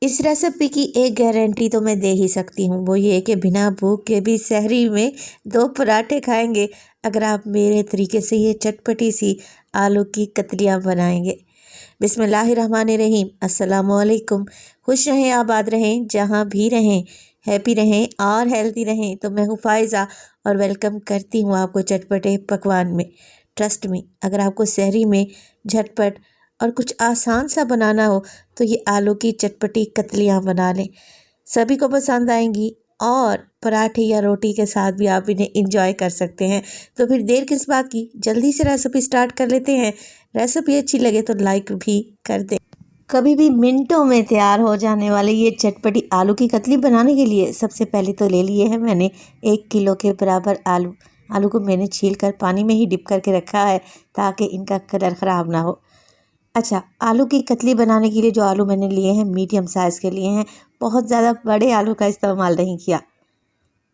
इस रेसिपी की एक गारंटी तो मैं दे ही सकती हूँ, वो ये कि बिना भूख के भी सहरी में 2 पराठे खाएंगे अगर आप मेरे तरीके से ये चटपटी सी आलू की कतलियाँ बनाएंगे। बिस्मिल्लाहिर्रहमानिर्रहीम। अस्सलामुअलैकुम। खुश रहें, आबाद रहें, जहाँ भी रहें, हैप्पी रहें और हेल्दी रहें। तो मैं हूँ फ़ायज़ा और वेलकम करती हूँ आपको चटपटे पकवान में। ट्रस्ट मी, अगर आपको सहरी में झटपट और कुछ आसान सा बनाना हो तो ये आलू की चटपटी कतलियाँ बना लें, सभी को पसंद आएंगी और पराठे या रोटी के साथ भी आप इन्हें इंजॉय कर सकते हैं। तो फिर देर किस बात की, जल्दी से रेसिपी स्टार्ट कर लेते हैं। रेसिपी अच्छी लगे तो लाइक भी कर दें। कभी भी मिनटों में तैयार हो जाने वाले ये चटपटी आलू की कतली बनाने के लिए सबसे पहले तो ले लिए हैं मैंने 1 किलो के बराबर आलू। आलू को मैंने छील कर पानी में ही डिप करके रखा है ताकि इनका कलर ख़राब ना हो। अच्छा, आलू की कतली बनाने के लिए जो आलू मैंने लिए हैं मीडियम साइज़ के लिए हैं, बहुत ज़्यादा बड़े आलू का इस्तेमाल नहीं किया।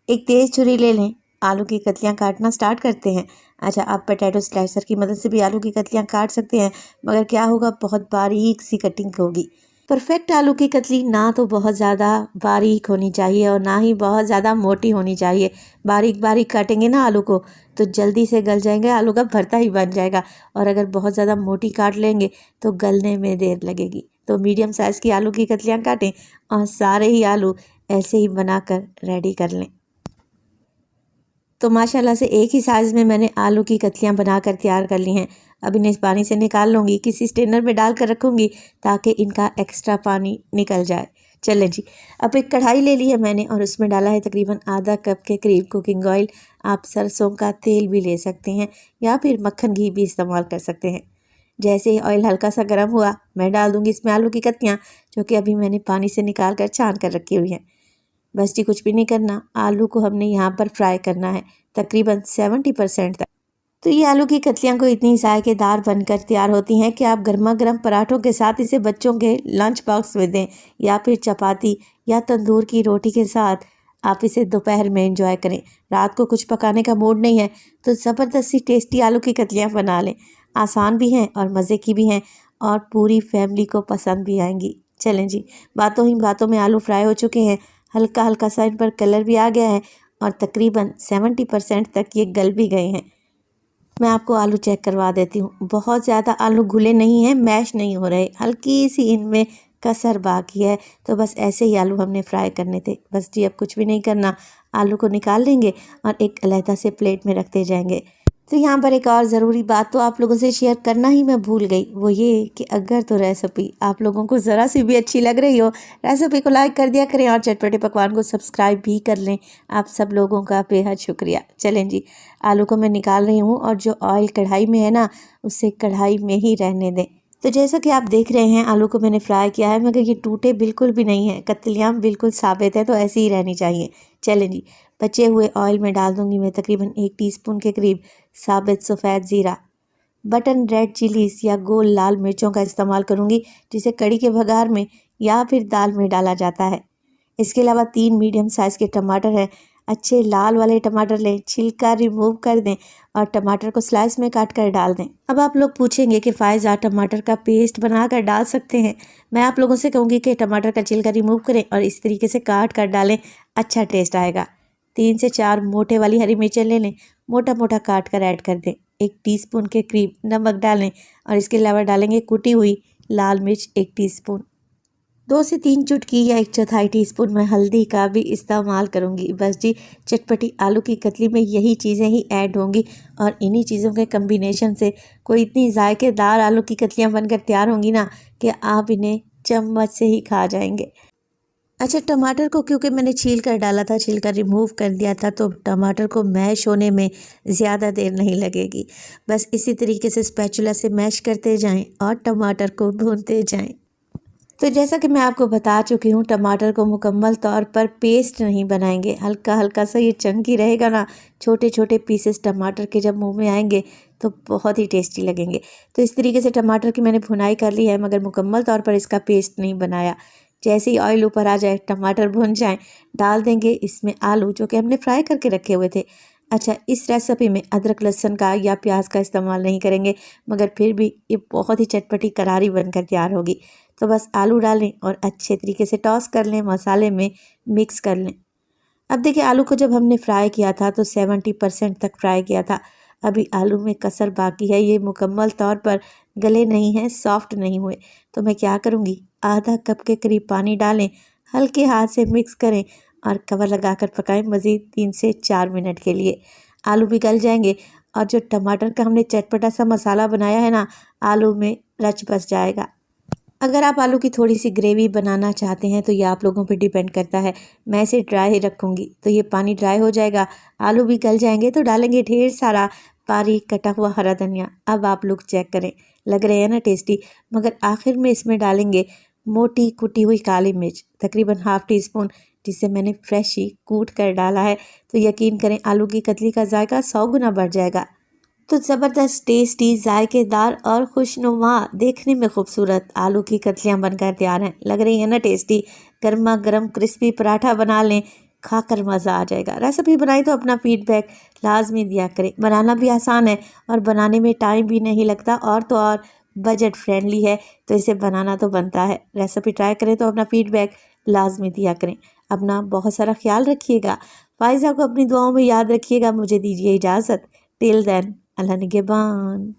एक तेज़ छुरी ले लें, आलू की कतलियाँ काटना स्टार्ट करते हैं। अच्छा, आप पोटैटो स्लाइसर की मदद से भी आलू की कतलियाँ काट सकते हैं, मगर क्या होगा, बहुत बारीक सी कटिंग होगी। परफेक्ट आलू की कतली ना तो बहुत ज़्यादा बारीक होनी चाहिए और ना ही बहुत ज़्यादा मोटी होनी चाहिए। बारीक बारीक काटेंगे ना आलू को तो जल्दी से गल जाएंगे, आलू का भरता ही बन जाएगा। और अगर बहुत ज़्यादा मोटी काट लेंगे तो गलने में देर लगेगी। तो मीडियम साइज़ की आलू की कतलियाँ काटें और सारे ही आलू ऐसे ही बनाकर रेडी कर लें। तो माशाल्लाह से एक ही साइज़ में मैंने आलू की कतलियाँ बनाकर तैयार कर ली हैं। अब इन्हें पानी से निकाल लूँगी, किसी स्ट्रेनर में डाल कर रखूँगी ताकि इनका एक्स्ट्रा पानी निकल जाए। चलें जी, अब एक कढ़ाई ले ली है मैंने और उसमें डाला है तकरीबन आधा कप के करीब कुकिंग ऑयल। आप सरसों का तेल भी ले सकते हैं या फिर मक्खन घी भी इस्तेमाल कर सकते हैं। जैसे ही ऑयल हल्का सा गर्म हुआ, मैं डाल दूँगी इसमें आलू की कतलियाँ, जो कि अभी मैंने पानी से निकाल कर छान कर रखी हुई हैं। बस जी, कुछ भी नहीं करना, आलू को हमने यहाँ पर फ्राई करना है तकरीबन 70% तक। तो ये आलू की कतलियाँ को इतनी जायकेदार बनकर तैयार होती हैं कि आप गर्मा गर्म पराठों के साथ इसे बच्चों के लंच बॉक्स में दें या फिर चपाती या तंदूर की रोटी के साथ आप इसे दोपहर में एंजॉय करें। रात को कुछ पकाने का मूड नहीं है तो ज़बरदस्ती टेस्टी आलू की कतलियाँ बना लें। आसान भी हैं और मज़े की भी हैं और पूरी फैमिली को पसंद भी आएंगी। चलें जी, बातों ही बातों में आलू फ्राई हो चुके हैं, हल्का हल्का सा इन पर कलर भी आ गया है और तकरीबन 70% तक ये गल भी गए हैं। मैं आपको आलू चेक करवा देती हूँ, बहुत ज़्यादा आलू घुले नहीं हैं, मैश नहीं हो रहे, हल्की सी इनमें कसर बाकी है। तो बस ऐसे ही आलू हमने फ्राई करने थे। बस जी, अब कुछ भी नहीं करना, आलू को निकाल लेंगे और एक अलहदा से प्लेट में रखते जाएंगे। तो यहाँ पर एक और ज़रूरी बात तो आप लोगों से शेयर करना ही मैं भूल गई, वो ये कि अगर तो रेसिपी आप लोगों को ज़रा सी भी अच्छी लग रही हो, रेसिपी को लाइक कर दिया करें और चटपटे पकवान को सब्सक्राइब भी कर लें। आप सब लोगों का बेहद शुक्रिया। चलें जी, आलू को मैं निकाल रही हूँ और जो ऑयल कढ़ाई में है ना, उसे कढ़ाई में ही रहने दें। तो जैसा कि आप देख रहे हैं, आलू को मैंने फ्राई किया है मगर ये टूटे बिल्कुल भी नहीं है, कतलियाँ बिल्कुल साबित है, तो ऐसी ही रहनी चाहिए। चलें जी, बचे हुए ऑयल में डाल दूंगी मैं तकरीबन 1 टीस्पून के करीब साबित सफ़ेद ज़ीरा, बटन रेड चिलीज या गोल लाल मिर्चों का इस्तेमाल करूंगी, जिसे कड़ी के बघार में या फिर दाल में डाला जाता है। इसके अलावा 3 मीडियम साइज़ के टमाटर हैं, अच्छे लाल वाले टमाटर लें, छिलका रिमूव कर दें और टमाटर को स्लाइस में काट कर डाल दें। अब आप लोग पूछेंगे कि फ़ायज़ा टमाटर का पेस्ट बनाकर डाल सकते हैं। मैं आप लोगों से कहूँगी कि टमाटर का छिलका रिमूव करें और इस तरीके से काट कर डालें, अच्छा टेस्ट आएगा। 3 से 4 मोटे वाली हरी मिर्चें ले लें, मोटा मोटा काट कर ऐड कर दें। 1 टीस्पून के करीब नमक डालें और इसके अलावा डालेंगे कुटी हुई लाल मिर्च 1 टीस्पून। 2 से 3 चुटकी या 1/4 टीस्पून मैं हल्दी का भी इस्तेमाल करूंगी। बस जी, चटपटी आलू की कतली में यही चीज़ें ही ऐड होंगी और इन्हीं चीज़ों के कम्बिनेशन से कोई इतनी जायकेदार आलू की कतलियाँ बनकर तैयार होंगी ना कि आप इन्हें चम्मच से ही खा जाएंगे। अच्छा, टमाटर को क्योंकि मैंने छील कर डाला था, छिलका रिमूव कर दिया था, तो टमाटर को मैश होने में ज़्यादा देर नहीं लगेगी। बस इसी तरीके से स्पैचुला से मैश करते जाएं और टमाटर को भूनते जाएं। तो जैसा कि मैं आपको बता चुकी हूँ, टमाटर को मुकम्मल तौर पर पेस्ट नहीं बनाएंगे, हल्का हल्का सा ये चंकी रहेगा ना, छोटे छोटे पीसेस टमाटर के जब मुंह में आएंगे तो बहुत ही टेस्टी लगेंगे। तो इस तरीके से टमाटर की मैंने भुनाई कर ली है मगर मुकम्मल तौर पर इसका पेस्ट नहीं बनाया। जैसे ही ऑयल ऊपर आ जाए, टमाटर भुन जाएं, डाल देंगे इसमें आलू जो कि हमने फ्राई करके रखे हुए थे। अच्छा, इस रेसिपी में अदरक लहसुन का या प्याज का इस्तेमाल नहीं करेंगे, मगर फिर भी ये बहुत ही चटपटी करारी बनकर तैयार होगी। तो बस आलू डालें और अच्छे तरीके से टॉस कर लें, मसाले में मिक्स कर लें। अब देखिए, आलू को जब हमने फ्राई किया था तो 70% तक फ्राई किया था। अभी आलू में कसर बाकी है, ये मुकम्मल तौर पर गले नहीं हैं, सॉफ्ट नहीं हुए। तो मैं क्या करूँगी, आधा कप के करीब पानी डालें, हल्के हाथ से मिक्स करें और कवर लगाकर पकाएं मज़ीद 3 से 4 मिनट के लिए। आलू भी गल जाएंगे और जो टमाटर का हमने चटपटा सा मसाला बनाया है ना, आलू में रच बस जाएगा। अगर आप आलू की थोड़ी सी ग्रेवी बनाना चाहते हैं तो ये आप लोगों पे डिपेंड करता है। मैं इसे ड्राई ही रखूँगी, तो ये पानी ड्राई हो जाएगा, आलू भी गल जाएंगे तो डालेंगे ढेर सारा बारीक कटा हुआ हरा धनिया। अब आप लोग चेक करें, लग रहे हैं ना टेस्टी। मगर आखिर में इसमें डालेंगे मोटी कुटी हुई काली मिर्च, तकरीबन ½ टी स्पून, जिसे मैंने फ्रेश ही कूट कर डाला है। तो यकीन करें, आलू की कतली का जायका 100 गुना बढ़ जाएगा। तो ज़बरदस्त टेस्टी, जायकेदार और खुशनुमा, देखने में खूबसूरत आलू की कतलियाँ बनकर तैयार हैं। लग रही है ना टेस्टी। गर्मा गर्म क्रिस्पी पराठा बना लें, खाकर मज़ा आ जाएगा। रेसिपी बनाई तो अपना फीडबैक लाजमी दिया करें। बनाना भी आसान है और बनाने में टाइम भी नहीं लगता, और तो और बजट फ्रेंडली है, तो इसे बनाना तो बनता है। रेसिपी ट्राई करें तो अपना फीडबैक लाजमी दिया करें। अपना बहुत सारा ख्याल रखिएगा। फ़ाइज़ा को अपनी दुआओं में याद रखिएगा। मुझे दीजिए इजाज़त। टिल देन, अल्लाह निगहबान।